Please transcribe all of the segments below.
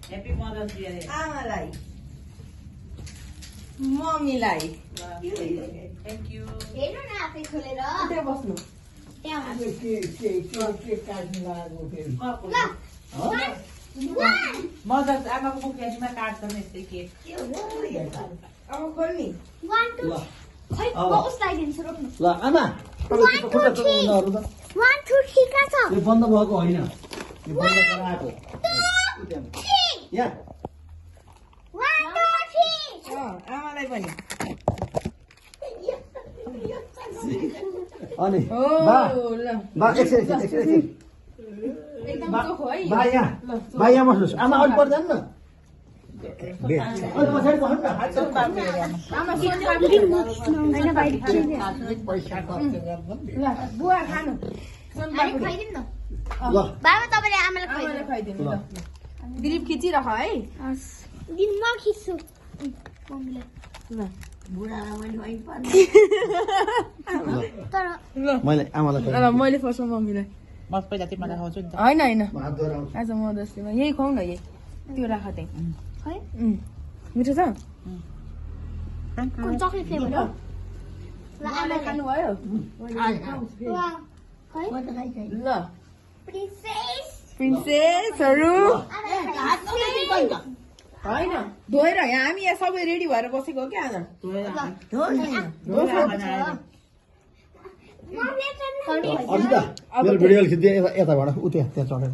Happy mothers day अरे आमालाई मम्मीलाई थ्याङ्क यू हेर्नु न आफै खोलेर त्यहाँ बस्नु त्यहाँ मदर्स आमाको मुखियाजीमा काट्छन् यस्तै केक अब खोल्नी 1 2 खै म उसलाई दिन्छु रोक्नु ल आमा तपाईँको खुट्टा चोर्नुहरू त 1 2 3 का छ यो बन्द भएको होइन यो बन्द गराएको यहाँ 1 2 3 आमालाई पनि अनि ओ बा ल बा एकछिन एकदम चोखो है बा यहाँ बस्नुहोस् आमा अलिक पर जानु न अलिक पछाडि बस्नु न आमा हैन बाहिर पैसा खर्च गर्नु ल बुवा खानु अरे खाइदिनु न ल बाबा तपाईले आमालाई आमालाई खाइदिनु खुवाइदिनु ल दिलीप खिचिरह है दिन म खिच्छु मम्मीलाई ल तर ल मैले आमालाई ल मैले फर्स्ट मम्मीलाई म पहिला तिमीलाई खुवाउँछु नि त होइन होइन हात दोहोऱ्याउँछु आज मदर्स डेमा यही खुवाउ न यही त्यो राख त्यही है मिठो छ कुन चकलेट फ्लेभर हो ल आमालाई खानुभयो वाह है ल प्रिन्सेस प्रिन्सेसहरू आमालाई होइन धोएर यहाँ हामी यहाँ सबै रेडी भएर बसेको हो क्या आज अर्जिता मेरो भिडियो खिच्दै यताबाट उ त्यहाँ चढेर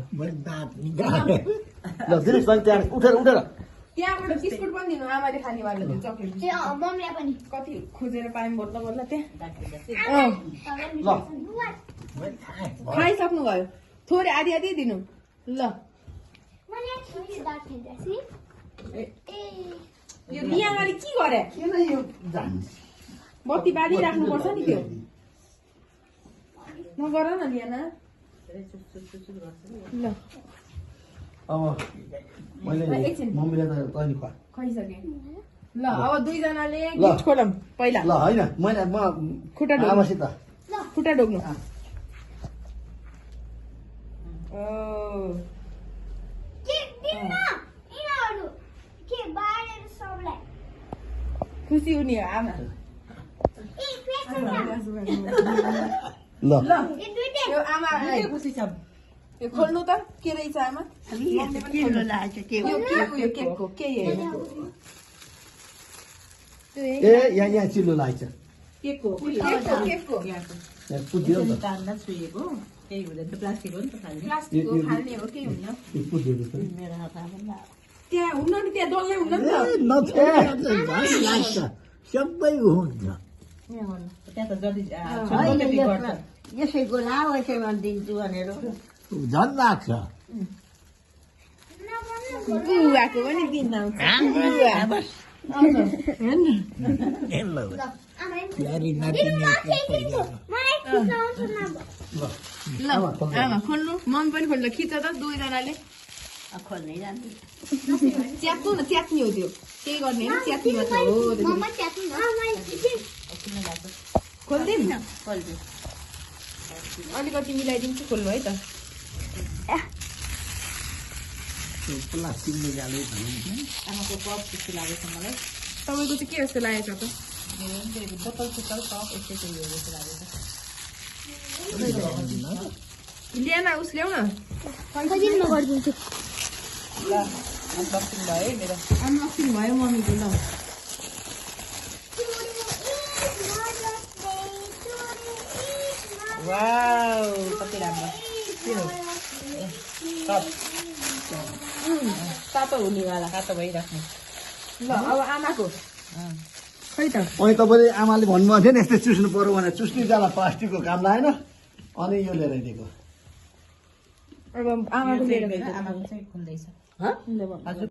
ल दिनेश भाइ त्यहाँ उठेर त्यहाँबाट बिस्कुट पनि दिनु आमाले खानेवाला त्यो चक्लेट मम्मीलाई पनि कति खोजेर पायौँ बल्ल बल्ल त्यहाँ ल खाइसक्नुभयो थोरै आधी आधी दिनु ल यो लियामाले के गरे किन यो जान्छ बत्ती बालिराख्नुपर्छ नि त्यो नगर न लियाना ल अब मैले एकछिन। मम्मीले त तैँले खुवा खाइसके ल अब दुईजनाले ल। गिफ्ट खोलौँ पहिला ल होइन मैले म खुट्टा ढोक्नु आमासित खुट्टा ढोक्नु ओ खुसी हुने हो आमा ल ल यो आमा खुसी छ यो खोल्नु त के रहेछ आमा यो केकको के हेर्नु ए यहाँ चिल्लो लाग्छ केकको यहाँ पुगियो नि त तान्दा छुएको केही हुँदैन त्यो प्लास्टिक हो नि त खालि प्लास्टिकको खाल्ने हो के हुन्न यो पुगियो त त्यहाँ हुन्न नि त्यहाँ डल्लै हुन्न नि त लाग्छ सबै हुन्छ त्यहाँ त जति छोटो गर्छ यसैको लाऊ यसैमा दिन्छु भनेर झन् लाग्छ बुवाको पनि दिन आउँछ बुवा ल आमा खोल्नु मन पनि खोल्नु खिच त दुईजनाले खोल्नै जान्छु च्यात्नु न च्यात्ने हो त्यो केही गर्ने होइन च्यात्ने मात्र हो खोल्दिन खोल्छु अलिकति मिलाइदिन्छु खोल्नु है त प्लास्टिक निकाले आमाको कप त्यस्तो लागेको छ मलाई तपाईँको चाहिँ के जस्तो लागेको छ बोतल सुतल कप यस्तै चाहिँ हो जस्तो लागेको त ल्यान उस ल्याउ न म गरिदिन्छु ल अनबक्सिङ भयो है मेरो अनबक्सिङ भयो मम्मीको ल वाउ कति राम्रो के हो कप तातो हुनेवाला तातो भइराख्नु ल अब आमाको खै त अनि तपाईँले आमाले भन्नुभएको थियो नि यस्तै चुस्नु पर्यो भने चुस्ने जाला प्लास्टिकको काम लागेन अनि यो लिएर दिएको अब आमाको लिएर आमाको चाहिँ खुल्दैछ ल